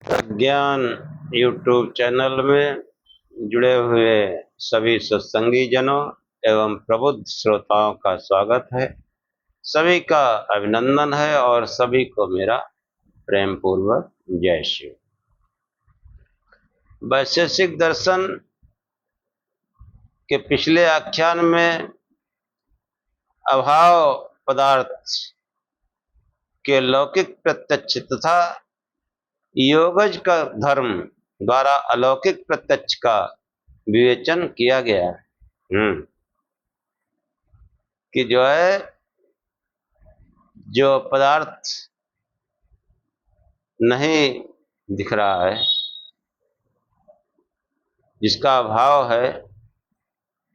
ज्ञान YouTube channel में जुड़े हुए सभी सत्संगी जनों एवं प्रबुद्ध श्रोताओं का स्वागत है। सभी का अभिनंदन है और सभी को मेरा प्रेम पूर्वक जय शिव। वैशेषिक दर्शन के पिछले आख्यान में अभाव पदार्थ के लौकिक प्रत्यक्ष तथा योगज का धर्म द्वारा अलौकिक प्रत्यक्ष का विवेचन किया गया है कि जो पदार्थ नहीं दिख रहा है, जिसका अभाव है,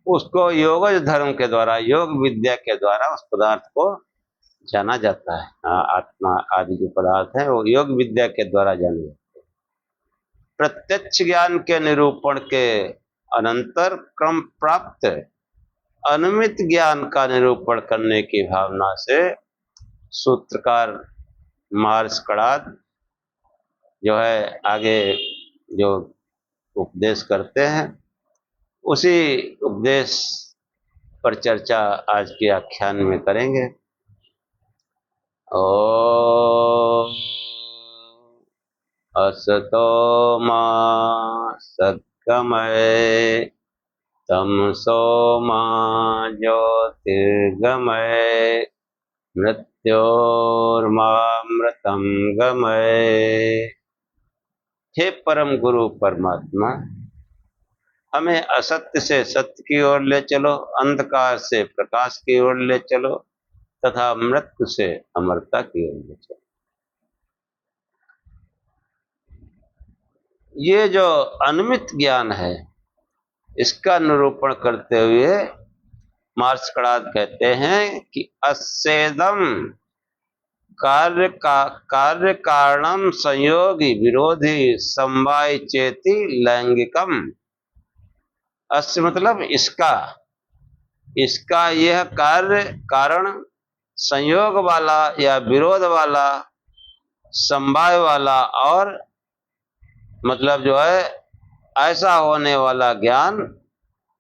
उसको योगज धर्म के द्वारा, योग विद्या के द्वारा उस पदार्थ को जाना जाता है। आत्मा आदि जो पदार्थ है वो योग विद्या के द्वारा जाने जाते हैं। प्रत्यक्ष ज्ञान के निरूपण के अनंतर क्रम प्राप्त अनुमित ज्ञान का निरूपण करने की भावना से सूत्रकार महर्षि कणाद जो है आगे जो उपदेश करते हैं, उसी उपदेश पर चर्चा आज के आख्यान में करेंगे। ओम असतो मा सद्गमय तमसो मा ज्योतिर्गमय मृत्योर्मामृतं गमय। हे परम गुरु परमात्मा, हमें असत्य से सत्य की ओर ले चलो, अंधकार से प्रकाश की ओर ले चलो तथा मृत्यु से अमरता की ओर ले चलो। ये जो अनुमित ज्ञान है, इसका निरूपण करते हुए महर्षि कणाद कहते हैं कि अस्सेदम कार्य कारणम संयोगी विरोधी समवाय चेति लैंगिकम। अस्य मतलब इसका यह कार्य कारण संयोग वाला या विरोध वाला, समवाय वाला और मतलब जो है ऐसा होने वाला ज्ञान,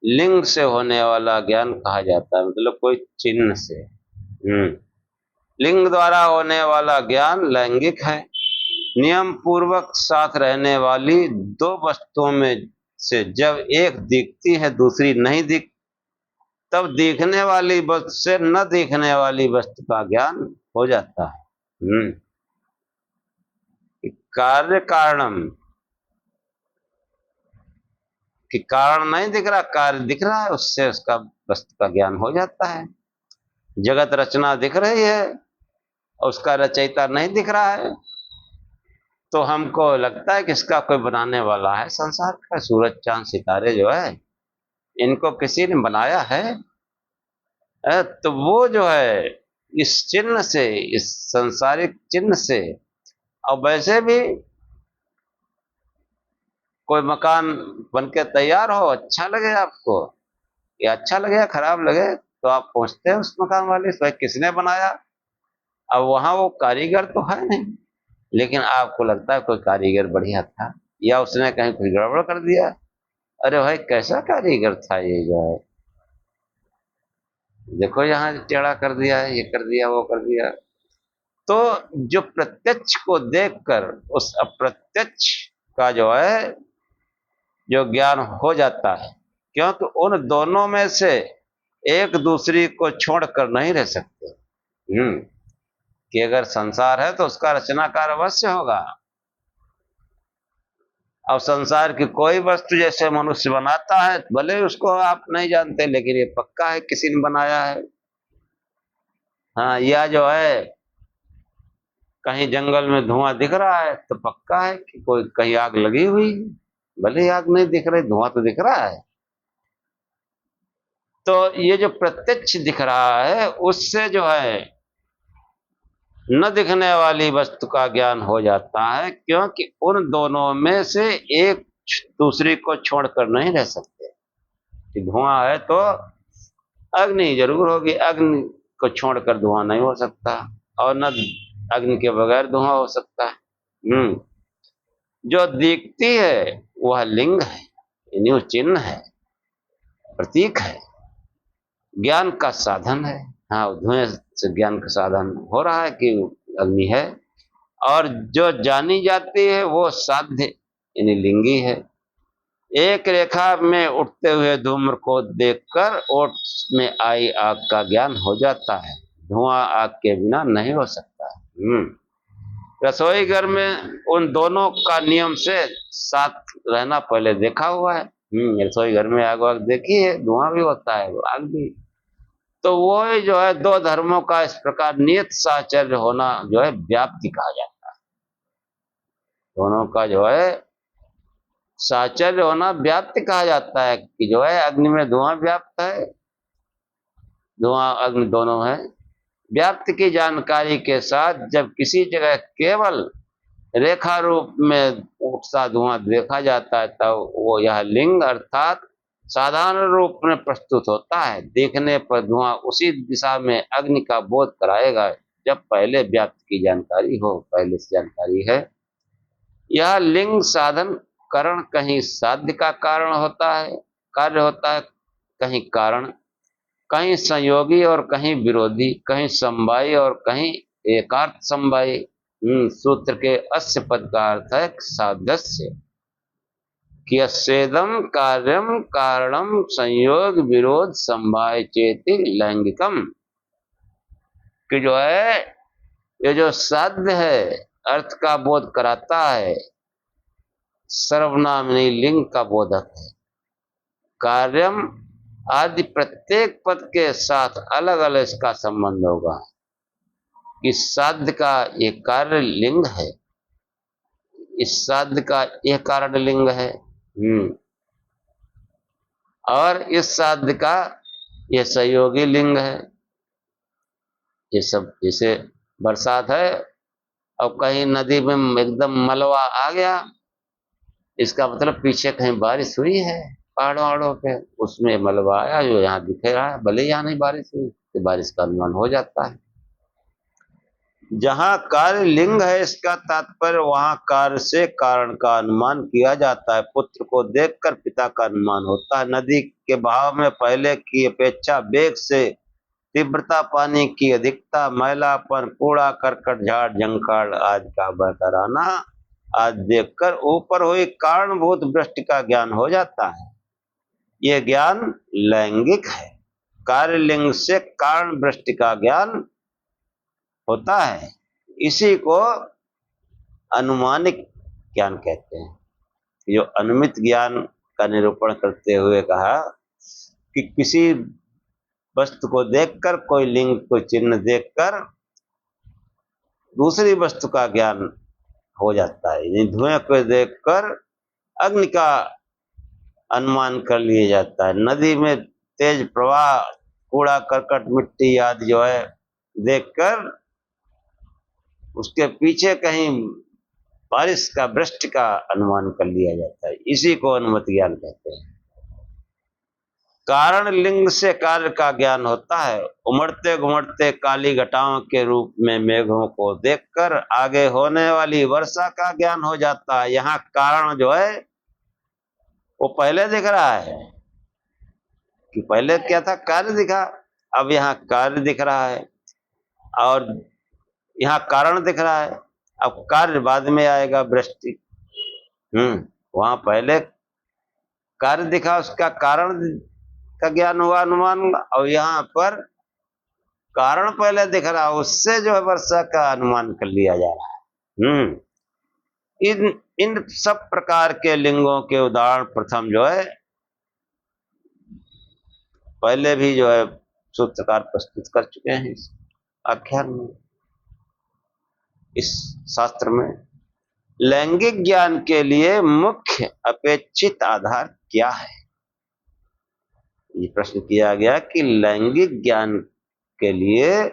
लिंग से होने वाला ज्ञान कहा जाता है। मतलब कोई चिन्ह से लिंग द्वारा होने वाला ज्ञान लैंगिक है। नियम पूर्वक साथ रहने वाली दो वस्तुओं में से जब एक दिखती है दूसरी नहीं दिख, तब दिखने वाली वस्तु से न दिखने वाली वस्तु का ज्ञान हो जाता है। कार्य कारणम कि कारण नहीं दिख रहा, कार्य दिख रहा है, उससे उसका वस्तु का ज्ञान हो जाता है। जगत रचना दिख रही है, उसका रचयिता नहीं दिख रहा है, तो हमको लगता है कि इसका कोई बनाने वाला है। संसार का सूरज चांद सितारे जो है, इनको किसी ने बनाया है। तो वो जो है इस चिन्ह से, इस संसारिक चिन्ह से, और वैसे भी कोई मकान बनके तैयार हो, अच्छा लगे आपको, या अच्छा लगे या खराब लगे, तो आप पूछते हैं उस मकान वाले से किसने बनाया। अब वहां वो कारीगर तो है नहीं, लेकिन आपको लगता है कोई कारीगर बढ़िया था, या उसने कहीं कुछ गड़बड़ कर दिया। अरे भाई कैसा कारीगर था ये, जो है देखो यहाँ टेढ़ा कर दिया है, ये कर दिया, वो कर दिया। तो जो प्रत्यक्ष को देखकर उस अप्रत्यक्ष का जो है जो ज्ञान हो जाता है, क्योंकि उन दोनों में से एक दूसरी को छोड़कर नहीं रह सकते। कि अगर संसार है तो उसका रचनाकार अवश्य होगा। अब संसार की कोई वस्तु जैसे मनुष्य बनाता है, भले उसको आप नहीं जानते, लेकिन ये पक्का है किसी ने बनाया है। हाँ, या जो है कहीं जंगल में धुआं दिख रहा है तो पक्का है कि कोई कहीं आग लगी हुई है, भले आग नहीं दिख रही, धुआं तो दिख रहा है। तो ये जो प्रत्यक्ष दिख रहा है, उससे जो है न दिखने वाली वस्तु का ज्ञान हो जाता है, क्योंकि उन दोनों में से एक दूसरी को छोड़कर नहीं रह सकते। कि धुआं है तो अग्नि जरूर होगी, अग्नि को छोड़कर धुआं नहीं हो सकता, और न अग्नि के बगैर धुआं हो सकता है। जो दिखती है वह लिंग है, यानी वो चिन्ह है, प्रतीक है, ज्ञान का साधन है। हाँ, धुएं से ज्ञान का साधन हो रहा है कि अग्नि है। और जो जानी जाती है वो साध्य यानी लिंगी है। एक रेखा में उठते हुए धूम्र को देखकर ओट में आई आग का ज्ञान हो जाता है। धुआं आग के बिना नहीं हो सकता। रसोई घर में उन दोनों का नियम से साथ रहना पहले देखा हुआ है। रसोई घर में आग वाग देखी है, धुआं भी होता है, आग भी। तो वो जो है दो धर्मों का इस प्रकार नियत साहचर्य होना जो है व्याप्ति कहा जाता है। दोनों का जो है साहचर्य होना व्याप्ति कहा जाता है कि जो है अग्नि में धुआं व्याप्त है, धुआं अग्नि दोनों है। व्याप्ति की जानकारी के साथ जब किसी जगह केवल रेखा रूप में उठता धुआं देखा जाता है तब वो यह लिंग अर्थात साधारण रूप में प्रस्तुत होता है। देखने पर धुआं उसी दिशा में अग्नि का बोध कराएगा जब पहले व्याप्ति की जानकारी हो, पहले से जानकारी है। यह लिंग साधन करण कहीं साध्य का कारण होता है, कार्य होता है, कहीं कारण, कहीं संयोगी और कहीं विरोधी, कहीं समवायी और कहीं एकार्थ समवायी। सूत्र के अस्य पद का अर्थ है साध्यस्य कि अस्येदम कार्यम कारणम संयोग विरोध समवाय चेति लैंगिकम, कि जो है ये जो साध्य है अर्थ का बोध कराता है, सर्वनामनी लिंग का बोधक है। कार्यम आदि प्रत्येक पद के साथ अलग अलग इसका संबंध होगा। इस साध्य का ये कार्य लिंग है, इस साध्य का यह कारण लिंग है, और इस साध्य का यह सहयोगी लिंग है। ये सब जैसे बरसात है और कहीं नदी में एकदम मलबा आ गया, इसका मतलब पीछे कहीं बारिश हुई है पहाड़ों पे, उसमें मलबा आया जो यहाँ दिख रहा है, भले यहाँ नहीं बारिश हुई तो बारिश का अनुमान हो जाता है। जहाँ कार्य लिंग है इसका तात्पर्य वहां कार्य से कारण का अनुमान किया जाता है। पुत्र को देखकर पिता का अनुमान होता है। नदी के बहाव में पहले की अपेक्षा वेग से तीव्रता, पानी की अधिकता, मैलापन, कूड़ा करकट, झाड़ झंखाड़ आदि का बहकर आना आज देखकर ऊपर हुई कारणभूत वृष्टि का ज्ञान हो जाता है। यह ज्ञान लैंगिक है। कार्य लिंग से कारण वृष्टि का ज्ञान होता है। इसी को अनुमानिक ज्ञान कहते हैं। जो अनुमित ज्ञान का निरूपण करते हुए कहा कि किसी वस्तु को देखकर, कोई लिंग को चिन्ह देखकर दूसरी वस्तु का ज्ञान हो जाता है। धुएं को देखकर अग्नि का अनुमान कर लिया जाता है। नदी में तेज प्रवाह, कूड़ा करकट, मिट्टी आदि जो है देखकर उसके पीछे कहीं बारिश का, वृष्टि का अनुमान कर लिया जाता है। इसी को अनुमत ज्ञान कहते हैं। कारण लिंग से कार्य का ज्ञान होता है। उमड़ते घुमड़ते काली घटाओं के रूप में मेघों को देखकर आगे होने वाली वर्षा का ज्ञान हो जाता है। यहाँ कारण जो है वो पहले दिख रहा है कि पहले क्या था, कार्य दिखा, अब यहाँ कार्य दिख रहा है और यहाँ कारण दिख रहा है, अब कार्य बाद में आएगा, वृष्टि। वहां पहले कार्य दिखा, उसका कारण का ज्ञान हुआ, अनुमान, और यहाँ पर कारण पहले दिख रहा है, उससे जो है वर्षा का अनुमान कर लिया जा रहा है। इन सब प्रकार के लिंगों के उदाहरण प्रथम जो है पहले भी जो है सूत्रकार प्रस्तुत कर चुके हैं इस आख्यान में, इस शास्त्र में। लैंगिक ज्ञान के लिए मुख्य अपेक्षित आधार क्या है? ये प्रश्न किया गया कि लैंगिक ज्ञान के लिए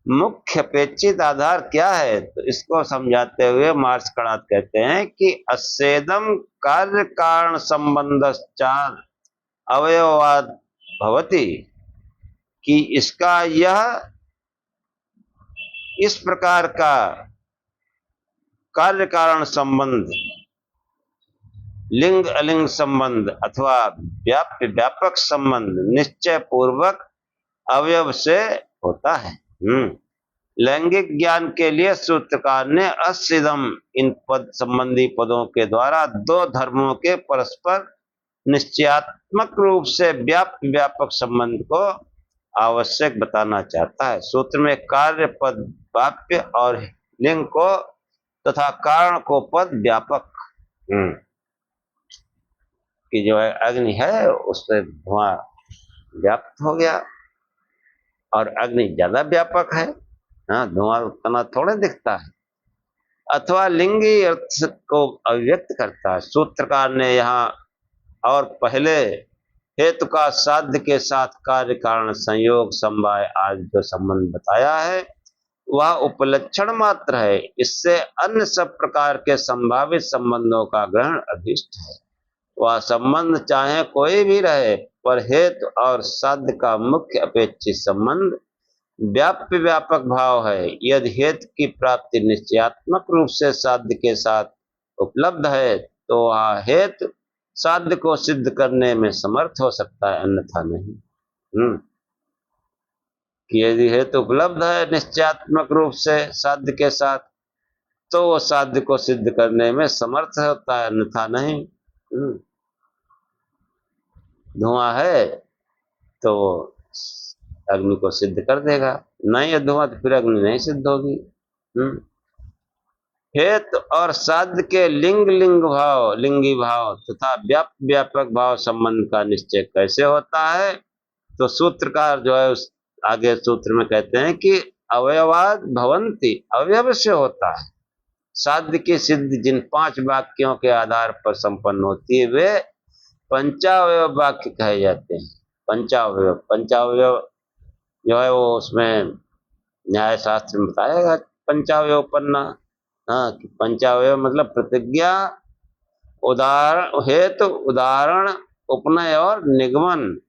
मुख्य अपेक्षित आधार क्या है। तो इसको समझाते हुए मार्क्सकणाद कहते हैं कि अस्येदम कार्य कारण संबंधश्चात् अवयववाद भवति, कि इसका यह इस प्रकार का कार्य कारण संबंध लिंग अलिंग संबंध अथवा व्यापक संबंध निश्चय पूर्वक अवयव से होता है। लैंगिक ज्ञान के लिए सूत्रकार ने अस्सिदम इन पद संबंधी पदों के द्वारा दो धर्मों के परस्पर निश्चयात्मक रूप से व्यापक संबंध को आवश्यक बताना चाहता है। सूत्र में कार्य पद वाप्य और लिंग को तथा कारण को पद व्यापक कि जो है अग्नि है उससे धुआं व्याप्त हो गया और अग्नि ज्यादा व्यापक है। धुआं उतना थोड़े दिखता है। अथवा लिंगी अर्थ को अभिव्यक्त करता है। सूत्रकार ने यहाँ और पहले हेतु का साध्य के साथ कार्य कारण संयोग समवाय आदि जो संबंध बताया है वह उपलक्षण मात्र है। इससे अन्य सब प्रकार के संभावित संबंधों का ग्रहण अभिष्ट है। वह संबंध चाहे कोई भी रहे पर हेतु और साध्य का मुख्य अपेक्षित संबंध व्यापक भाव है। यदि हेतु की प्राप्ति निश्चयात्मक रूप से साध्य के साथ उपलब्ध है तो वह हेतु साध्य को सिद्ध करने में समर्थ हो सकता है, अन्यथा नहीं। कि यदि हेतु उपलब्ध है निश्चयात्मक रूप से साध्य के साथ तो वो साध्य को सिद्ध करने में समर्थ होता है, अन्यथा नहीं। धुआं है तो अग्नि को सिद्ध कर देगा, नहीं है धुआं तो फिर अग्नि नहीं सिद्ध होगी। हेतु और साध्य के लिंगी भाव तथा व्यापक भाव संबंध का निश्चय कैसे होता है? तो सूत्रकार जो है उस आगे सूत्र में कहते हैं कि अवयवाद भवंती, अवयव से होता है। साध्य की सिद्धि जिन 5 वाक्यों के आधार पर संपन्न होती है वे पंचावयव वाक्य कहे जाते हैं। पंचावयव जो है वो उसमें न्याय शास्त्र में बताएगा पंचावयव पन्ना। पंचावयव मतलब प्रतिज्ञा, उदाहरण, हेतु, उदाहरण, उपनय और निगमन।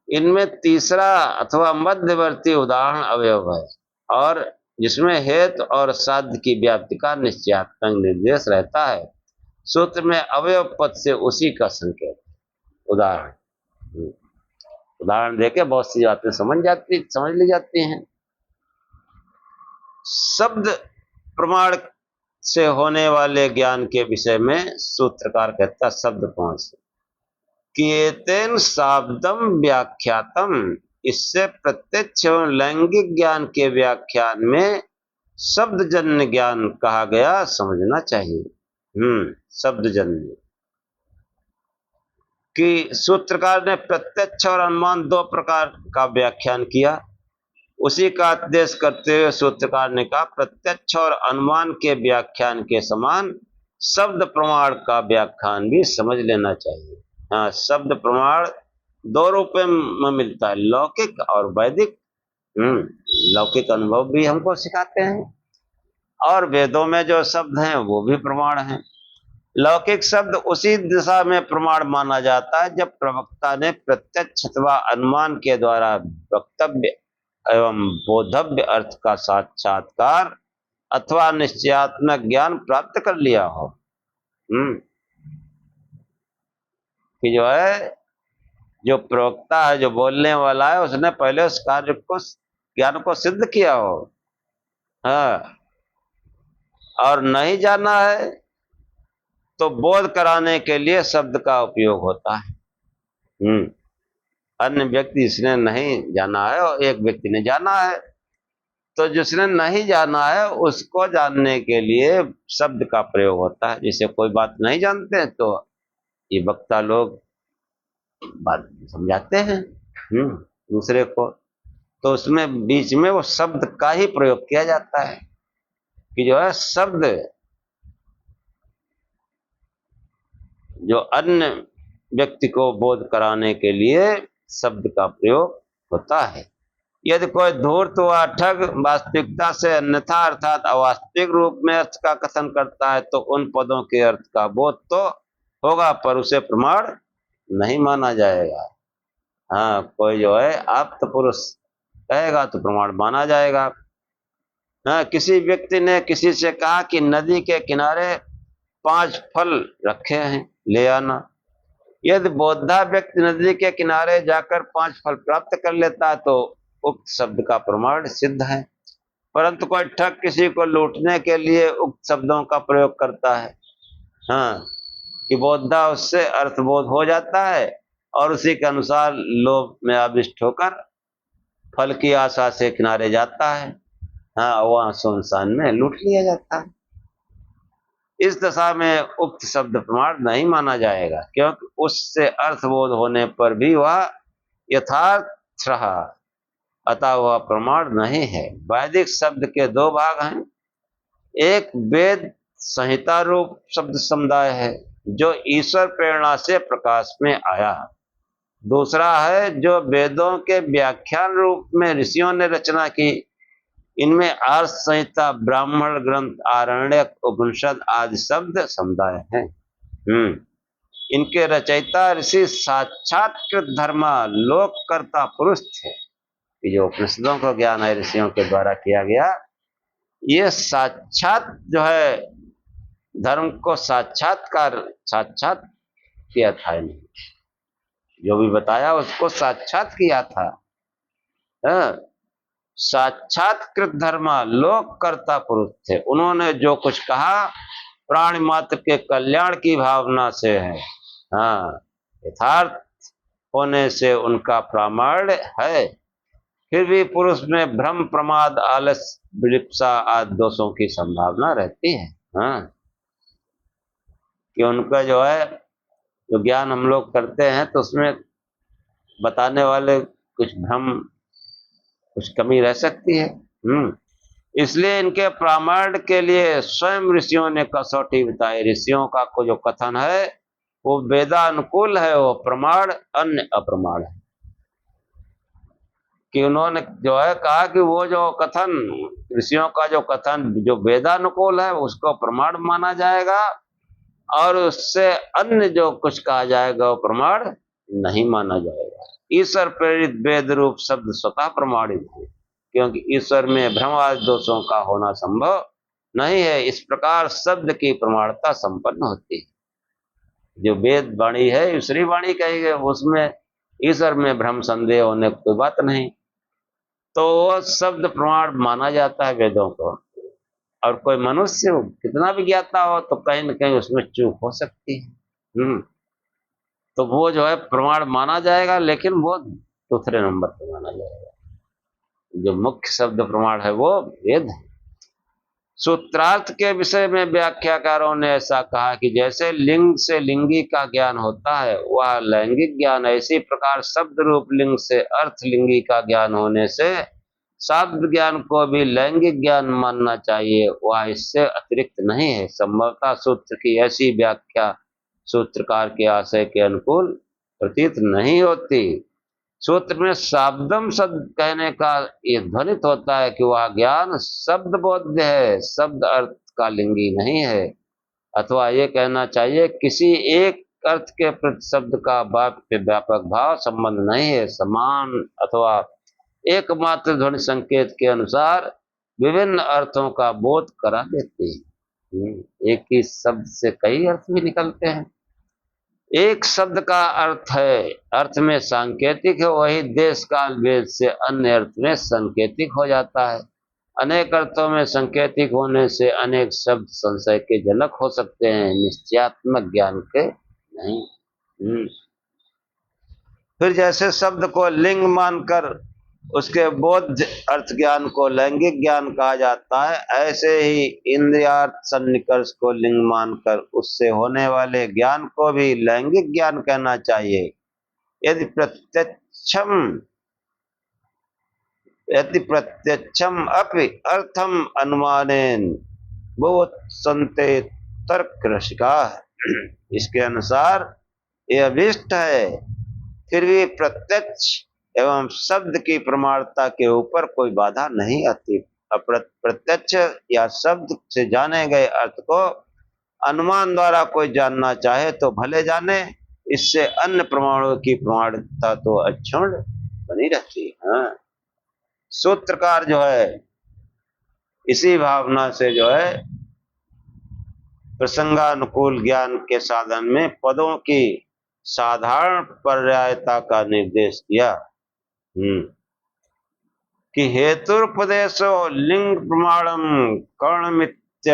इनमें तीसरा अथवा मध्यवर्ती उदाहरण अवयव है और जिसमें हेतु और साध्य की व्याप्ति का निश्चयात्मक निर्देश रहता है। सूत्र में अवयव पद से उसी का संकेत। उदाहरण देके बहुत सी बातें समझ ली जाती हैं। शब्द प्रमाण से होने वाले ज्ञान के विषय में सूत्रकार कहता शब्द प्रमाण से किएतेन शाब्दम व्याख्यातम, इससे प्रत्यक्ष एवं लैंगिक ज्ञान के व्याख्यान में शब्दजन्य ज्ञान कहा गया समझना चाहिए। शब्दजन्य कि सूत्रकार ने प्रत्यक्ष और अनुमान 2 प्रकार का व्याख्यान किया। उसी का आदेश करते हुए सूत्रकार ने कहा प्रत्यक्ष और अनुमान के व्याख्यान के समान शब्द प्रमाण का व्याख्यान भी समझ लेना चाहिए। शब्द प्रमाण 2 रूपों में मिलता है, लौकिक और वैदिक। लौकिक अनुभव भी हमको सिखाते हैं और वेदों में जो शब्द हैं वो भी प्रमाण हैं। लौकिक शब्द उसी दिशा में प्रमाण माना जाता है जब प्रवक्ता ने प्रत्यक्ष अथवा अनुमान के द्वारा वक्तव्य एवं बोधव्य अर्थ का साक्षात्कार अथवा निश्चयात्मक ज्ञान प्राप्त कर लिया हो। कि जो है जो प्रवक्ता है, जो बोलने वाला है, उसने पहले उस कार्य को ज्ञान को सिद्ध किया हो। और नहीं जाना है तो बोध कराने के लिए शब्द का उपयोग होता है। अन्य व्यक्ति जिसने नहीं जाना है और एक व्यक्ति ने जाना है तो जिसने नहीं जाना है उसको जानने के लिए शब्द का प्रयोग होता है। जैसे कोई बात नहीं जानते हैं तो ये वक्ता लोग बात समझाते हैं दूसरे को, तो उसमें बीच में वो शब्द का ही प्रयोग किया जाता है कि जो है शब्द जो अन्य व्यक्ति को बोध कराने के लिए शब्द का प्रयोग होता है। यदि कोई धूर्त व ठग वास्तविकता से अन्यथा अर्थात अवास्तविक रूप में अर्थ का कथन करता है तो उन पदों के अर्थ का बोध तो होगा पर उसे प्रमाण नहीं माना जाएगा। कोई जो है आप्त पुरुष कहेगा तो प्रमाण माना जाएगा। किसी व्यक्ति ने किसी से कहा कि नदी के किनारे 5 फल रखे हैं, ले आना। यदि बौद्धा व्यक्ति नदी के किनारे जाकर 5 फल प्राप्त कर लेता है तो उक्त शब्द का प्रमाण सिद्ध है, परंतु कोई ठग किसी को लूटने के लिए उक्त शब्दों का प्रयोग करता है, हाँ, कि बौद्धा उससे अर्थबोध हो जाता है और उसी के अनुसार लोभ में आविष्ट होकर फल की आशा से किनारे जाता है, हाँ, वहां सुनसान में लूट लिया जाता है। इस दशा में उक्त शब्द प्रमाण नहीं माना जाएगा, क्योंकि उससे अर्थबोध होने पर भी वह यथार्थ रहा, अतः वह प्रमाण नहीं है। वैदिक शब्द के 2 भाग हैं, एक वेद संहिता रूप शब्द समुदाय है जो ईश्वर प्रेरणा से प्रकाश में आया, दूसरा है जो वेदों के व्याख्यान रूप में ऋषियों ने रचना की। इनमें आर्ष संहिता, ब्राह्मण ग्रंथ, आरण्यक, उपनिषद आदि शब्द समुदाय हैं। इनके रचयिता ऋषि साक्षात धर्मा लोककर्ता पुरुष थे। जो उपनिषदों को ज्ञान है ऋषियों के द्वारा किया गया, ये साक्षात जो है धर्म को साक्षात किया था, इन्हें जो भी बताया उसको साक्षात किया था। साक्षात्कृत धर्मा लोककर्ता पुरुष थे। उन्होंने जो कुछ कहा प्राणी मात्र के कल्याण की भावना से है, हाँ, यथार्थ होने से उनका प्रामाण्य है। फिर भी पुरुष में भ्रम, प्रमाद, आलस, विलिप्सा आदि दोषों की संभावना रहती है, हाँ, कि उनका जो है जो ज्ञान हम लोग करते हैं तो उसमें बताने वाले कुछ भ्रम, कुछ कमी रह सकती है। इसलिए इनके प्रामाण्य के लिए स्वयं ऋषियों ने कसौटी बताई। ऋषियों का को जो कथन है वो वेदानुकूल है, वो प्रमाण अन्य अप्रमाण है। कि उन्होंने जो है कहा कि वो जो कथन ऋषियों का जो कथन जो वेदानुकूल है उसको प्रमाण माना जाएगा, और उससे अन्य जो कुछ कहा जाएगा वो प्रमाण नहीं माना जाएगा। ईश्वर प्रेरित वेद रूप शब्द स्वतः प्रमाणित है, क्योंकि ईश्वर में भ्रम आदि दोषों का होना संभव नहीं है। इस प्रकार शब्द की प्रमाणता संपन्न होती है। जो वेद वाणी है ईश्वरी वाणी कही गई, उसमें ईश्वर में भ्रम संदेह होने की कोई बात नहीं, तो वो शब्द प्रमाण माना जाता है वेदों को। और कोई मनुष्य कितना भी ज्ञाता हो तो कहीं न कहीं उसमें चूक हो सकती है, तो वो जो है प्रमाण माना जाएगा, लेकिन वो दूसरे नंबर पर माना जाएगा। जो मुख्य शब्द प्रमाण है वो वेद है। सूत्रार्थ के विषय में व्याख्याकारों ने ऐसा कहा कि जैसे लिंग से लिंगी का ज्ञान होता है वह लैंगिक ज्ञान, इसी प्रकार शब्द रूप लिंग से अर्थ लिंगी का ज्ञान होने से शब्द ज्ञान को भी लैंगिक ज्ञान मानना चाहिए, वह इससे अतिरिक्त नहीं है। संभवतः सूत्र की ऐसी व्याख्या सूत्रकार के आशय के अनुकूल प्रतीत नहीं होती। सूत्र में शाब्दम शब्द कहने का ये ध्वनित होता है कि वह ज्ञान शब्द बोध्य है, शब्द अर्थ का लिंगी नहीं है। अथवा ये कहना चाहिए किसी एक अर्थ के प्रति शब्द का व्यापक भाव संबंध नहीं है, समान अथवा एकमात्र ध्वनि संकेत के अनुसार विभिन्न अर्थों का बोध करा देते हैं। एक ही शब्द से कई अर्थ भी निकलते हैं। एक शब्द का अर्थ में सांकेतिक है, वही देश काल भेद से अन्य अर्थ में संकेतिक हो जाता है। अनेक अर्थों में संकेतिक होने से अनेक शब्द संशय के जनक हो सकते हैं, निश्चयात्मक ज्ञान के नहीं। फिर जैसे शब्द को लिंग मानकर उसके बोध अर्थ ज्ञान को लैंगिक ज्ञान कहा जाता है, ऐसे ही इंद्रियार्थ सन्निकर्ष को लिंग मानकर उससे होने वाले ज्ञान को भी लैंगिक ज्ञान कहना चाहिए। यदि प्रत्यक्षम अपि अर्थम अनुमानेन बहुत संते तर्क रसिका, इसके अनुसार यह अभिष्ट है, फिर भी प्रत्यक्ष एवं शब्द की प्रमाणता के ऊपर कोई बाधा नहीं आती। प्रत्यक्ष या शब्द से जाने गए अर्थ को अनुमान द्वारा कोई जानना चाहे तो भले जाने, इससे अन्य प्रमाणों की प्रमाणता तो अक्षुण्ण बनी रहती है। सूत्रकार जो है इसी भावना से जो है प्रसंगानुकूल ज्ञान के साधन में पदों की साधारण पर्यायता का निर्देश किया। कि हेतुपदेशो लिंग प्रमाणम कर्णमित्य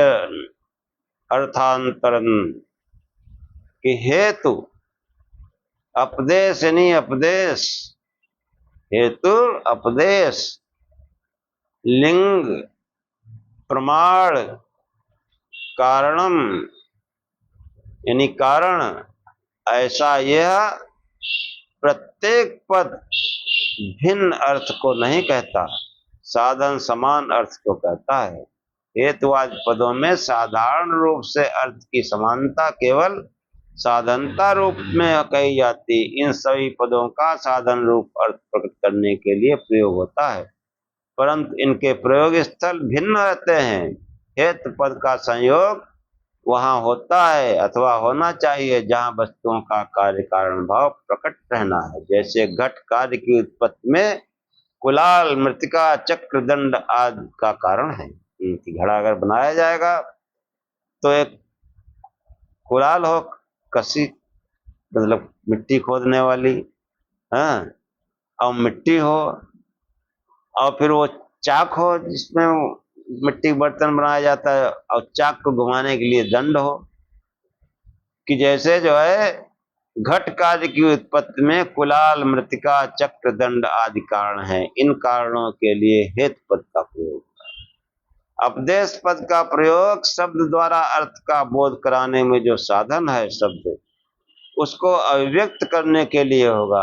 अर्थांतरन, कि हेतु अपदेश यानी अपदेश, हेतु अपदेश, लिंग प्रमाण, कारणम यानी कारण, ऐसा यह प्रत्येक पद भिन्न अर्थ को नहीं कहता, साधन समान अर्थ को कहता है। हेतुवाद पदों में साधारण रूप से अर्थ की समानता केवल साधनता रूप में कही जाती, इन सभी पदों का साधन रूप अर्थ प्रकट करने के लिए प्रयोग होता है, परंतु इनके प्रयोग स्थल भिन्न रहते हैं। हेतु पद का संयोग वहां होता है अथवा होना चाहिए जहां वस्तुओं का कार्य कारण भाव प्रकट रहना है। जैसे घट कार्य की उत्पत्ति में कुलाल, मृतिका, चक्र, दंड आदि का कारण है। घड़ा अगर बनाया जाएगा तो एक कुलाल हो, कसी मतलब मिट्टी खोदने वाली, और मिट्टी हो, और फिर वो चाक हो जिसमें मिट्टी बर्तन बनाया जाता है, और चाक को घुमाने के लिए दंड हो। कि जैसे जो है घट कार्य की उत्पत्ति में कुलाल, मृतिका, चक्र, दंड आदि कारण हैं, इन कारणों के लिए हेतु पद का प्रयोग। अपदेश पद का प्रयोग शब्द द्वारा अर्थ का बोध कराने में जो साधन है शब्द, उसको अभिव्यक्त करने के लिए होगा।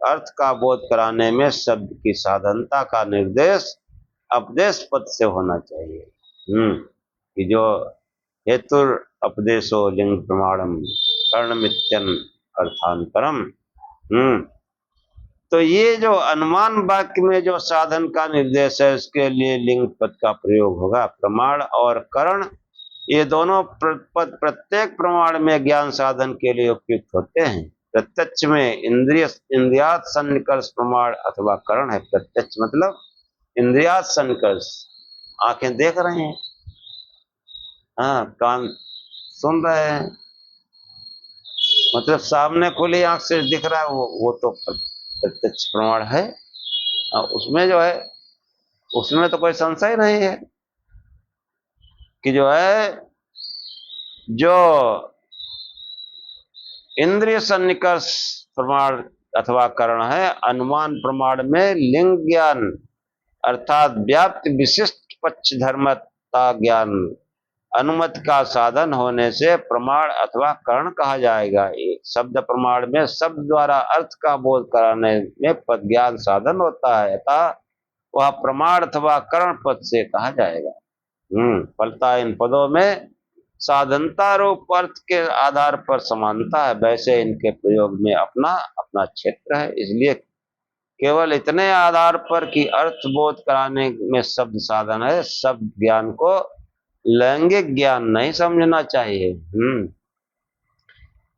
अर्थ का बोध कराने में शब्द की साधनता का निर्देश अपदेश पद से होना चाहिए। कि जो हेतु अपदेशो लिंग प्रमाणम कर्णमित्यन अर्थांतरम। तो ये जो अनुमान वाक्य में जो साधन का निर्देश है उसके लिए लिंग पद का प्रयोग होगा। प्रमाण और करण ये दोनों पद प्रत्येक प्रमाण में ज्ञान साधन के लिए उपयुक्त होते हैं। प्रत्यक्ष में इंद्रियात सन्निकर्ष प्रमाण अथवा करण है। प्रत्यक्ष मतलब इंद्रियात सन्निकर्ष, आंखें देख रहे हैं, कान सुन रहे हैं, मतलब सामने खुली आंख से दिख रहा है, वो तो प्रत्यक्ष प्रमाण है। उसमें जो है, उसमें तो कोई संशय नहीं है कि जो है जो इंद्रिय सन्निकर्ष प्रमाण अथवा करण है, अनुमान प्रमाण में लिंग ज्ञान अर्थात व्याप्त विशिष्ट पक्ष धर्मता ज्ञान अनुमत का साधन होने से प्रमाण अथवा करण कहा जाएगा। शब्द प्रमाण में शब्द द्वारा अर्थ का बोध कराने में पद ज्ञान साधन होता है, अतः वह प्रमाण अथवा करण पद से कहा जाएगा। फलता इन पदों में साधनता रूप अर्थ के आधार पर समानता है, वैसे इनके प्रयोग में अपना अपना क्षेत्र है। इसलिए केवल इतने आधार पर कि अर्थ बोध कराने में शब्द साधन है, शब्द ज्ञान को लैंगिक ज्ञान नहीं समझना चाहिए।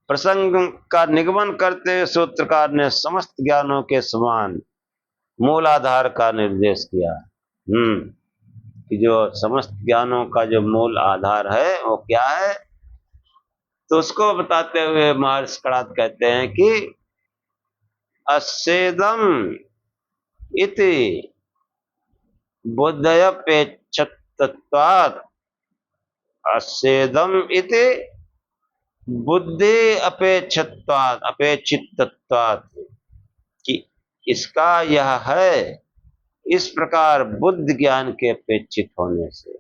प्रसंग का निगमन करते हुए सूत्रकार ने समस्त ज्ञानों के समान मूल आधार का निर्देश किया। कि जो समस्त ज्ञानों का जो मूल आधार है वो क्या है, तो उसको बताते हुए महर्षि कणाद कहते हैं कि अस्येदम इति बुद्धयपेक्षितत्वात्, अस्येदम इति बुद्धि अपेक्षितत्वात्, कि इसका यह है इस प्रकार बुद्ध ज्ञान के अपेक्षित होने से।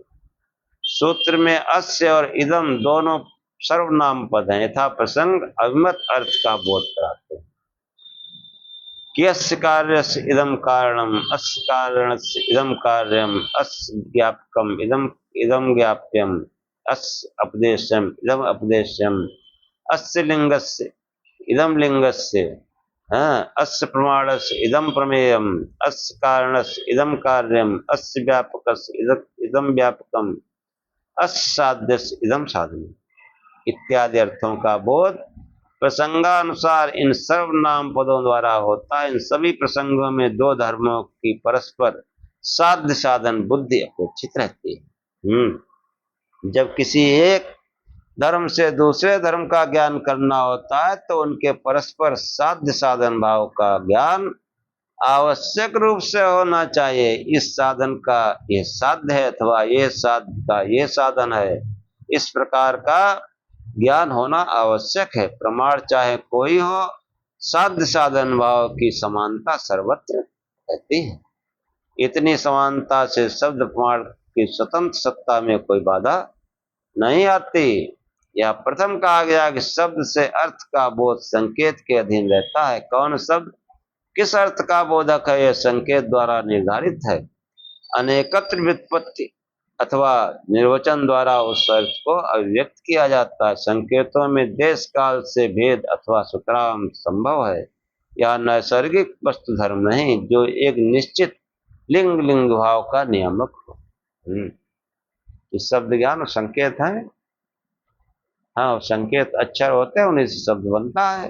सूत्र में अस्य और इदम दोनों सर्वनाम पद हैं, यथा प्रसंग अभिमत अर्थ का बोध कराते हैं। कि अस्य कार्यस्य इदम कारणम, अस्य कारणस्य इदम कार्यम, अस्य ज्ञापकम इदम ज्ञाप्यम, अस्य उपदेशम इदम उपदेशम, अस्य लिंगस्य इदम लिंगस्य, अस्य प्रमाणस्य इदम प्रमेयम, अस्य कारणस्य इदम कार्यम, अस्य व्यापकस्य इदम व्यापकम, अस्य साध्यस्य इदम साधनम इत्यादि अर्थों का बोध प्रसंगानुसार इन सर्वनाम पदों द्वारा होता है। इन सभी प्रसंगों में दो धर्मों की परस्पर साध्य साधन बुद्धि अपेक्षित रहती है। जब किसी एक धर्म से दूसरे धर्म का ज्ञान करना होता है तो उनके परस्पर साध्य साधन भाव का ज्ञान आवश्यक रूप से होना चाहिए। इस साधन का ये साध्य है अथवा ये साध्य का ये साधन है, इस प्रकार का ज्ञान होना आवश्यक है। प्रमाण चाहे कोई हो, साध्य साधन भाव की समानता सर्वत्र रहती है। इतनी समानता से शब्द प्रमाण की स्वतंत्र सत्ता में कोई बाधा नहीं आती। यह प्रथम कहा गया कि शब्द से अर्थ का बोध संकेत के अधीन रहता है। कौन शब्द किस अर्थ का बोधक है, यह संकेत द्वारा निर्धारित है। अनेकत्र व्युत्पत्ति अथवा निर्वचन द्वारा उस अर्थ को अभिव्यक्त किया जाता है। संकेतों में देश काल से भेद अथवा सुतराम संभव है। यह नैसर्गिक वस्तु धर्म नहीं जो एक निश्चित लिंग लिंग भाव का नियामक हो। इस शब्द ज्ञान और संकेत है। हाँ, संकेत अक्षर होते हैं, उन्हीं से शब्द बनता है,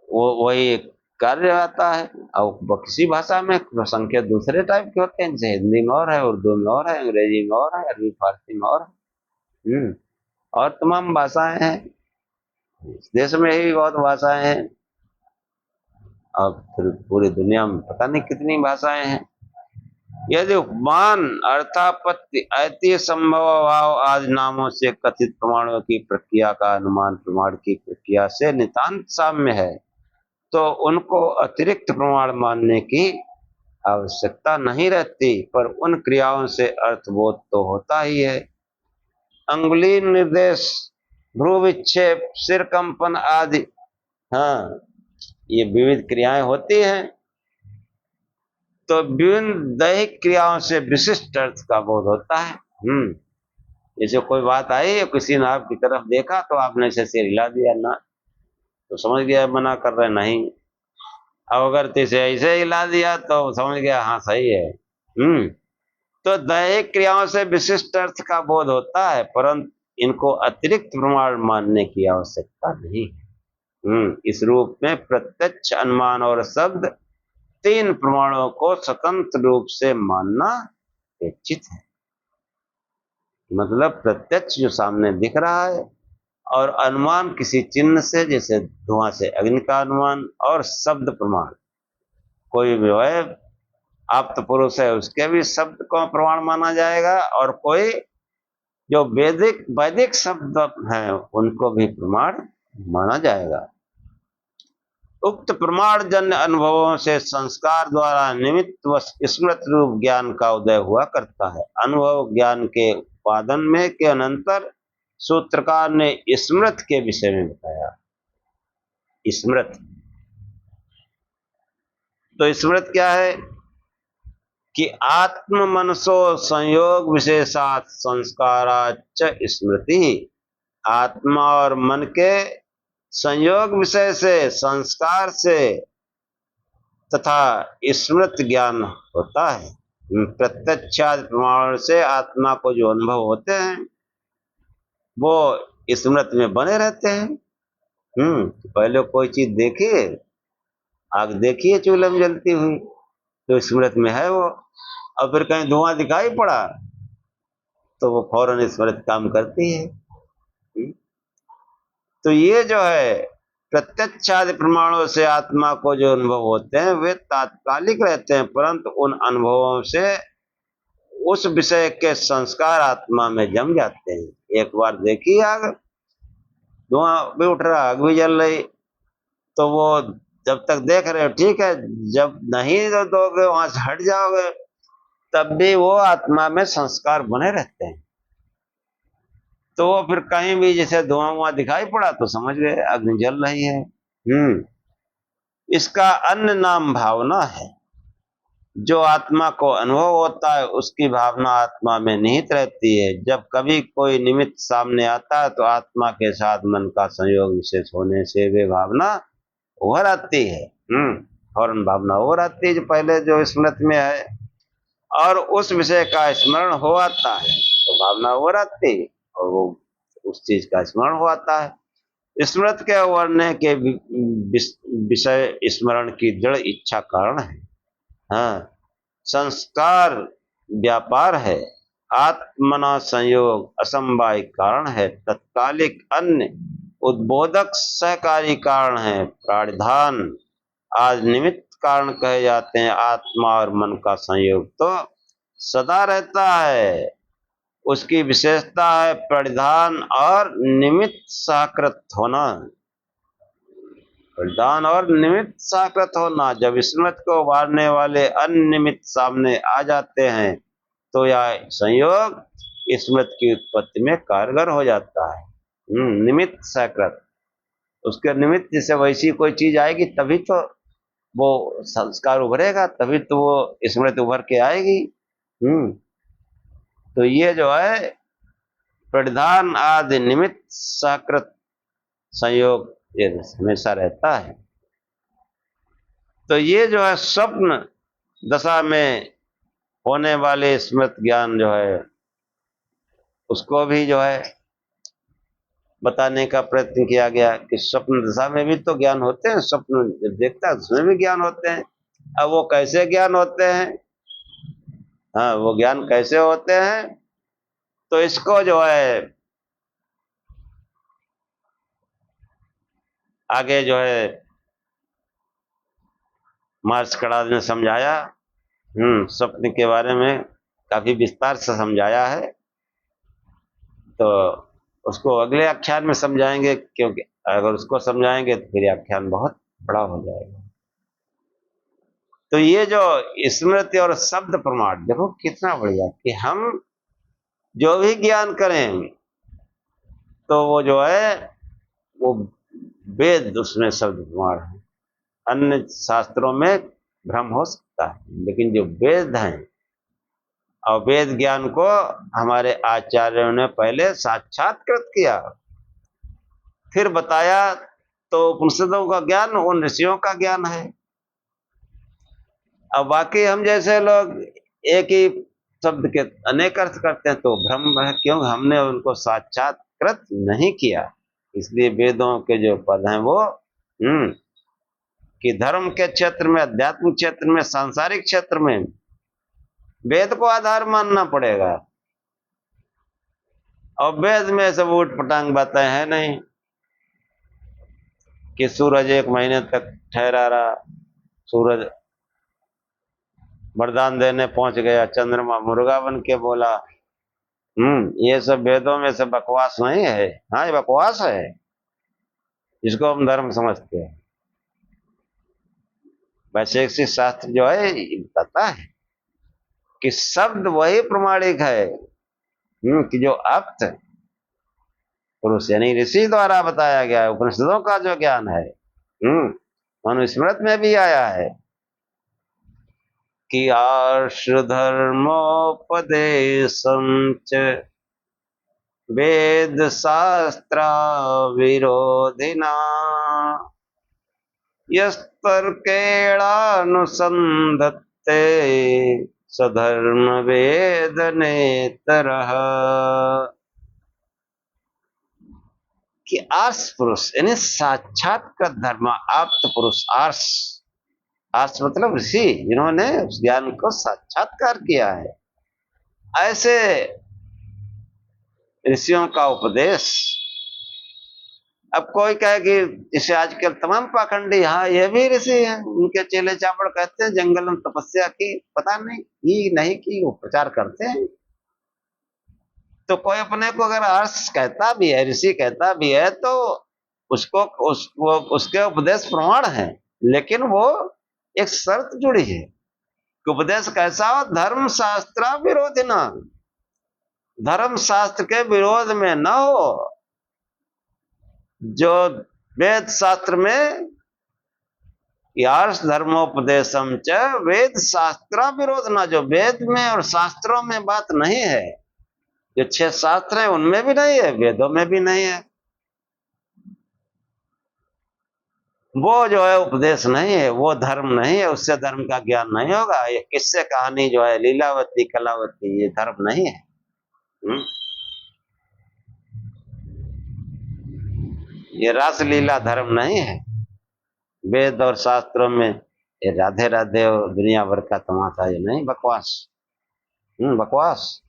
वो वही कार्य आता है। और किसी भाषा में संकेत दूसरे टाइप के होते हैं, जैसे हिंदी में और है, उर्दू में और है, अंग्रेजी में और है, अरबी फारसी में और है। और तमाम भाषाएं हैं। इस देश में ही बहुत भाषाएं हैं और फिर पूरी दुनिया में पता नहीं कितनी भाषाएं हैं। यदि उपमान अर्थापत्ति ऐति संभव भाव आदि नामों से कथित प्रमाणों की प्रक्रिया का अनुमान प्रमाण की प्रक्रिया से नितांत साम्य है तो उनको अतिरिक्त प्रमाण मानने की आवश्यकता नहीं रहती, पर उन क्रियाओं से अर्थबोध तो होता ही है। अंगुली निर्देश, भ्रू विक्षेप, सिर कंपन आदि, हाँ, ये विविध क्रियाएं होती हैं तो विभिन्न दैहिक क्रियाओं से विशिष्ट अर्थ का बोध होता है। जैसे कोई बात आई, किसी ने आपकी तरफ देखा तो आपने ऐसे सिर हिला दिया ना, तो समझ गया मना कर रहे नहीं। अब अगर तुझे ऐसे हिला दिया तो समझ गया हाँ सही है। तो दैहिक क्रियाओं से विशिष्ट अर्थ का बोध होता है, परंतु इनको अतिरिक्त प्रमाण मानने की आवश्यकता नहीं है। इस रूप में प्रत्यक्ष, अनुमान और शब्द तीन प्रमाणों को स्वतंत्र रूप से मानना अपेक्षित है। मतलब प्रत्यक्ष जो सामने दिख रहा है, और अनुमान किसी चिन्ह से, जैसे धुआं से अग्नि का अनुमान, और शब्द प्रमाण, कोई भी है आप्त पुरुष है उसके भी शब्द को प्रमाण माना जाएगा, और कोई जो वैदिक शब्द हैं उनको भी प्रमाण माना जाएगा। उक्त प्रमाण जन्य अनुभवों से संस्कार द्वारा निमित्त व स्मृत रूप ज्ञान का उदय हुआ करता है। अनुभव ज्ञान के उत्पादन में के अनंतर सूत्रकार ने स्मृत के विषय में बताया। स्मृत, तो स्मृत क्या है कि आत्म मनसो संयोग विशेषात संस्काराच स्मृति, आत्मा और मन के संयोग विषय से, संस्कार से तथा स्मृत ज्ञान होता है। प्रत्यक्षादि प्रमाण से आत्मा को जो अनुभव होते हैं वो स्मृत में बने रहते हैं। पहले कोई चीज देखिए, आग देखिए चूल्हे में जलती हुई, तो स्मृत में है वो। और फिर कहीं धुआं दिखाई पड़ा तो वो फौरन स्मृत काम करती है। तो ये जो है प्रत्यक्ष आदि प्रमाणों से आत्मा को जो अनुभव होते हैं वे तात्कालिक रहते हैं, परंतु उन अनुभवों से उस विषय के संस्कार आत्मा में जम जाते हैं। एक बार देखी आग, धुआं भी उठ रहा, आग भी जल रही, तो वो जब तक देख रहे हो ठीक है, जब नहीं दोगे, वहां से हट जाओगे, तब भी वो आत्मा में संस्कार बने रहते हैं। तो फिर कहीं भी जैसे धुआं वुआं दिखाई पड़ा तो समझ गए अग्नि जल रही है। इसका अन्य नाम भावना है। जो आत्मा को अनुभव होता है उसकी भावना आत्मा में निहित रहती है। जब कभी कोई निमित्त सामने आता है तो आत्मा के साथ मन का संयोग विशेष होने से वे भावना उभर आती है। फौरन भावना उभर आती है जो पहले जो स्मृत में है, और उस विषय का स्मरण हो आता है तो भावना उभर आती है और वो उस चीज का स्मरण हो आता है। स्मृत के उभरने के विषय स्मरण की दृढ़ इच्छा कारण है। हाँ, संस्कार व्यापार है। आत्मना संयोग असंवाय कारण है, तत्कालिक अन्य उद्बोधक सहकारी कारण है। प्राणिधान आज निमित्त कारण कहे जाते हैं। आत्मा और मन का संयोग तो सदा रहता है। उसकी विशेषता है परिधान और निमित्त सहकृत होना। परिधान और निमित्त सहकृत होना। जब स्मृति को उभारने वाले अन्य निमित्त सामने आ जाते हैं तो यह संयोग स्मृति की उत्पत्ति में कारगर हो जाता है। निमित्त सहकृत, उसके निमित्त जैसे वैसी कोई चीज आएगी तभी तो वो संस्कार उभरेगा, तभी तो वो स्मृति उभर के आएगी। तो ये जो है परिधान आदि निमित्त सहकृत संयोग ये हमेशा रहता है। तो ये जो है स्वप्न दशा में होने वाले स्मृति ज्ञान जो है उसको भी जो है बताने का प्रयत्न किया गया कि स्वप्न दशा में भी तो ज्ञान होते हैं। स्वप्न जब देखता है उसमें भी ज्ञान होते हैं। अब वो कैसे ज्ञान होते हैं, हाँ वो ज्ञान कैसे होते हैं, तो इसको जो है आगे जो है मार्स कड़ा ने समझाया। स्वप्न के बारे में काफी विस्तार से समझाया है, तो उसको अगले आख्यान में समझाएंगे, क्योंकि अगर उसको समझाएंगे तो फिर आख्यान बहुत बड़ा हो जाएगा। तो ये जो स्मृति और शब्द प्रमाण देखो कितना बढ़िया कि हम जो भी ज्ञान करें तो वो जो है वो वेद उसमें शब्द प्रमाण है। अन्य शास्त्रों में भ्रम हो सकता है, लेकिन जो वेद हैं और वेद ज्ञान को हमारे आचार्यों ने पहले साक्षात्कृत किया फिर बताया, तो उपनिषदों का ज्ञान उन ऋषियों का ज्ञान है। अब बाकी हम जैसे लोग एक ही शब्द के अनेक अर्थ करते हैं तो भ्रम है, क्यों हमने उनको साक्षात्कृत नहीं किया। इसलिए वेदों के जो पद हैं वो कि धर्म के क्षेत्र में, आध्यात्मिक क्षेत्र में, सांसारिक क्षेत्र में वेद को आधार मानना पड़ेगा। और वेद में सब उठ पटांग बातें हैं नहीं कि सूरज 1 महीने तक ठहरा रहा, सूरज वरदान देने पहुंच गया, चंद्रमा मुर्गा बन के बोला। ये सब वेदों में से बकवास नहीं है। हाँ ये बकवास है जिसको हम धर्म समझते हैं। वैशेषिक शास्त्र जो है बताता है कि शब्द वही प्रमाणिक है कि जो अप्त पुरुष यानी ऋषि द्वारा बताया गया है। उपनिषदों का जो ज्ञान है मनुस्मृति में भी आया है कि आर्ष धर्मोपदेशं च वेद शास्त्र विरोधिना यस्तर्केणानुसंधत्ते सधर्म वेद नेतरः। कि आर्ष पुरुष यानी साक्षात्कृत धर्म आप्त पुरुष, आर्ष आर्ष मतलब ऋषि जिन्होंने उस ज्ञान को साक्षात्कार किया है, ऐसे ऋषियों का उपदेश। अब कोई कहे कि इसे आजकल तमाम पाखंडी, हाँ ये भी ऋषि हैं, उनके चेले चापड़ कहते हैं जंगल में तपस्या की, पता नहीं नहीं की, वो प्रचार करते हैं। तो कोई अपने को अगर आर्ष कहता भी है, ऋषि कहता भी है, तो उसको उसके उपदेश प्रमाण है, लेकिन वो एक शर्त जुड़ी है कि उपदेश कैसा हो, धर्म शास्त्र विरोधी ना, धर्म शास्त्र के विरोध में न हो। जो वेद शास्त्र में यार्ष धर्मोपदेशम च वेद शास्त्र विरोध ना, जो वेद में और शास्त्रों में बात नहीं है, जो 6 शास्त्र हैं उनमें भी नहीं है, वेदों में भी नहीं है, वो जो है उपदेश नहीं है, वो धर्म नहीं है, उससे धर्म का ज्ञान नहीं होगा। ये किस्से कहानी जो है लीलावती कलावती, ये धर्म नहीं है। ये रासलीला धर्म नहीं है। वेद और शास्त्रों में ये राधे राधे और दुनिया भर का तमाशा, ये नहीं, बकवास बकवास।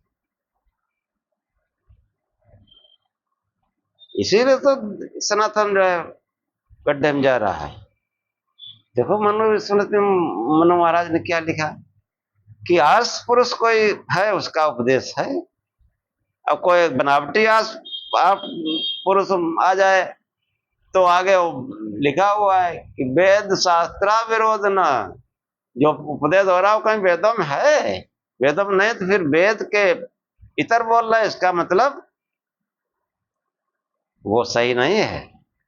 इसीलिए तो सनातन जो है गड्ढे में जा रहा है। देखो मनुस्मृति में मनु महाराज ने क्या लिखा कि आर्ष पुरुष कोई है उसका उपदेश है। अब कोई बनावटी आर्ष आप पुरुष आ जाए तो आगे लिखा हुआ है कि वेद शास्त्रा विरोध न, जो उपदेश हो रहा हो कहीं वेदों में है, वेदों में नहीं तो फिर वेद के इतर बोल रहा है, इसका मतलब वो सही नहीं है,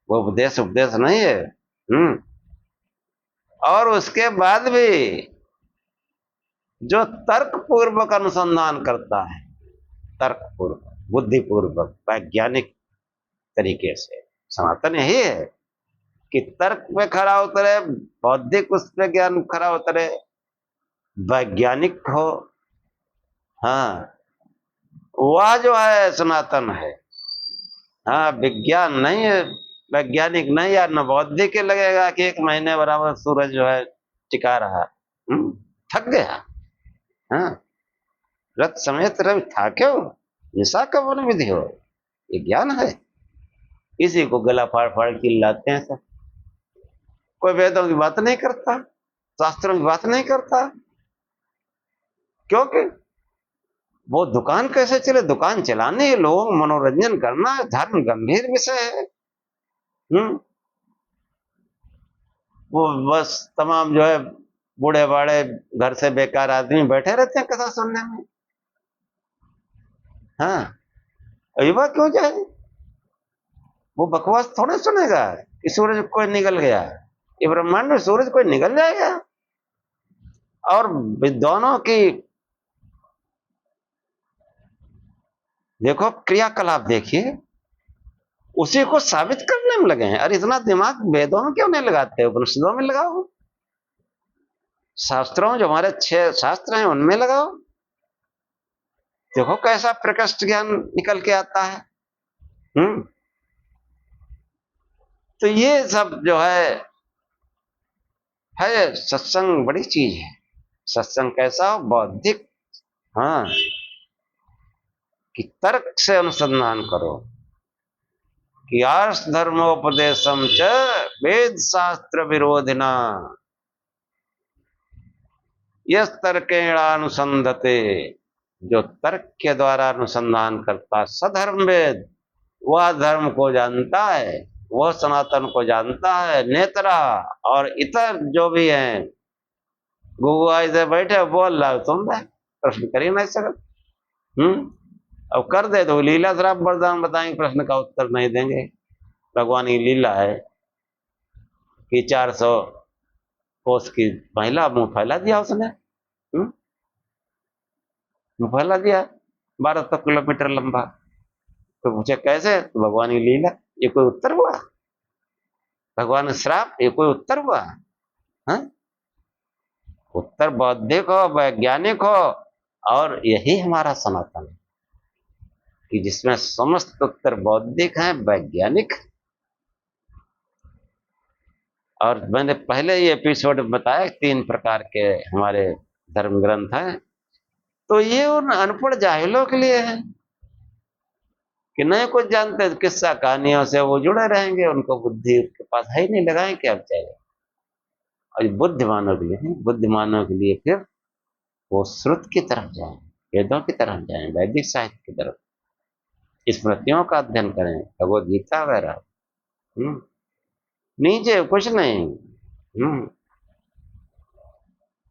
वो उपदेश उपदेश नहीं है। और उसके बाद भी जो तर्क पूर्वक अनुसंधान करता है, तर्क पूर्वक बुद्धि पूर्वक वैज्ञानिक तरीके से, सनातन यही है कि तर्क पे खड़ा उतरे, बौद्धिक उस पे ज्ञान खड़ा उतरे, वैज्ञानिक हो। हाँ, वह जो है सनातन है। हाँ, विज्ञान नहीं है, वैज्ञानिक नहीं, यार न बौद्धिक लगेगा कि 1 महीने बराबर सूरज जो है टिका रहा, थक गया। हाँ, रथ समेत रवि था क्यों, निशा कब वन विधि हो, ये ज्ञान है। इसी को गला फाड़ फाड़ के लाते हैं सब। कोई वेदों की बात नहीं करता, शास्त्रों की बात नहीं करता, क्योंकि वो दुकान कैसे चले, दुकान चलाने, लोगों को मनोरंजन करना, धर्म गंभीर विषय है। वो बस तमाम जो है बूढ़े बाड़े घर से बेकार आदमी बैठे रहते हैं कथा सुनने में। हाँ, युवा क्यों जाए, वो बकवास थोड़े सुनेगा कि सूरज कोई निकल गया, ये ब्रह्मांड में सूरज कोई निकल जाएगा। और विद्वानों की देखो क्रियाकलाप देखिए, उसी को साबित करने में लगे हैं। अरे इतना दिमाग वेदों में क्यों नहीं लगाते, उपनिषदों में लगाओ, शास्त्रों जो हमारे 6 शास्त्र हैं उनमें लगाओ, देखो कैसा प्रकृष्ट ज्ञान निकल के आता है। तो ये सब जो है सत्संग बड़ी चीज है। सत्संग कैसा हो, बौद्धिक, हाँ, कि तर्क से अनुसंधान करो कि आर्ष धर्मोपदेशम च वेद शास्त्र विरोधिना यस तर्केणानुसंधते, जो तर्क के द्वारा अनुसंधान करता सधर्म वेद, वह धर्म को जानता है, वह सनातन को जानता है। नेत्रा और इतर जो भी हैं, गुगुआ इधर बैठे बोल रहा तुम प्रश्न कर ही नहीं सकते। अब कर दे तो लीला श्राप वरदान बताएंगे, प्रश्न का उत्तर नहीं देंगे। भगवान की लीला है कि 400 कोस की महिला मुंह फैला दिया उसने, मुंह फैला दिया 1200 किलोमीटर लंबा। तो पूछे कैसे, तो भगवान की लीला, ये कोई उत्तर हुआ, भगवान श्राप ये कोई उत्तर हुआ। हाँ, उत्तर बौद्धिक हो, वैज्ञानिक हो, और यही हमारा सनातन है कि जिसमें समस्त उत्तर बौद्धिक हैं, वैज्ञानिक। और मैंने पहले ये एपिसोड बताया 3 प्रकार के हमारे धर्म ग्रंथ हैं, तो ये उन अनपढ़ जाहिलों के लिए है कि नहीं कुछ जानते, किस्सा कहानियों से वो जुड़े रहेंगे, उनको बुद्धि के पास है ही नहीं, लगाएं क्या चाहिए। और बुद्धिमानों के लिए नहीं, बुद्धिमानों के लिए फिर वो श्रुत की तरफ जाएं, वेदों की तरफ जाएं, वैदिक साहित्य की तरफ, स्मृतियों का अध्ययन करें, भगवद गीता वगैरह। नीचे कुछ नहीं।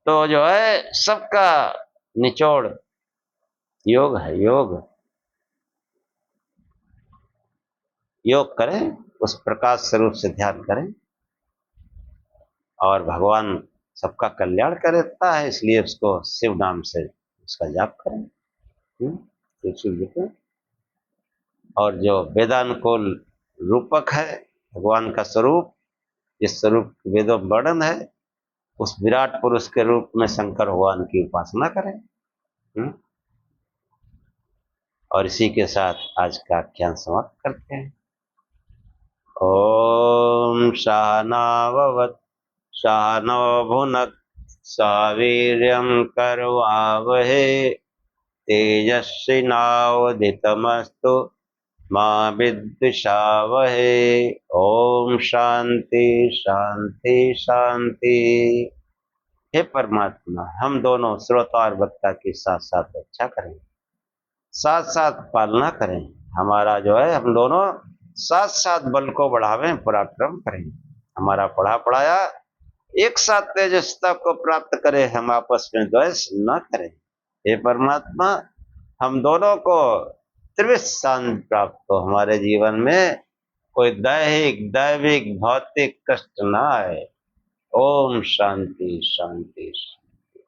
तो जो है सबका निचोड़ योग है, योग। योग करें, उस प्रकाश स्वरूप से ध्यान करें, और भगवान सबका कल्याण करता है, इसलिए उसको शिव नाम से उसका जाप करें। और जो वेदानुकूल रूपक है भगवान का स्वरूप, जिस स्वरूप वेदों में वर्णन है, उस विराट पुरुष के रूप में शंकर भगवान की उपासना करें। और इसी के साथ आज का आख्यान समाप्त करते हैं। ओम सहनाववतु सहनौ भुनक्तु सह वीर्यं करवावहै तेजस्विनावधीतमस्तु मां विद्विषावहे। ओम शांति शांति शांति। हे परमात्मा, हम दोनों श्रोता और वक्ता की साथ साथ रक्षा करें, साथ साथ पालना करें। हमारा जो है, हम दोनों साथ साथ बल को बढ़ावें, पराक्रम करें। हमारा पढ़ा पढ़ाया एक साथ तेजस्ता को प्राप्त करें, हम आपस में द्वेष न करें। हे परमात्मा, हम दोनों को त्रिविध शांति प्राप्त हो, हमारे जीवन में कोई दैहिक दैविक भौतिक कष्ट न आए। ओम शांति शांति शांति।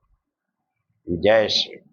जय श्री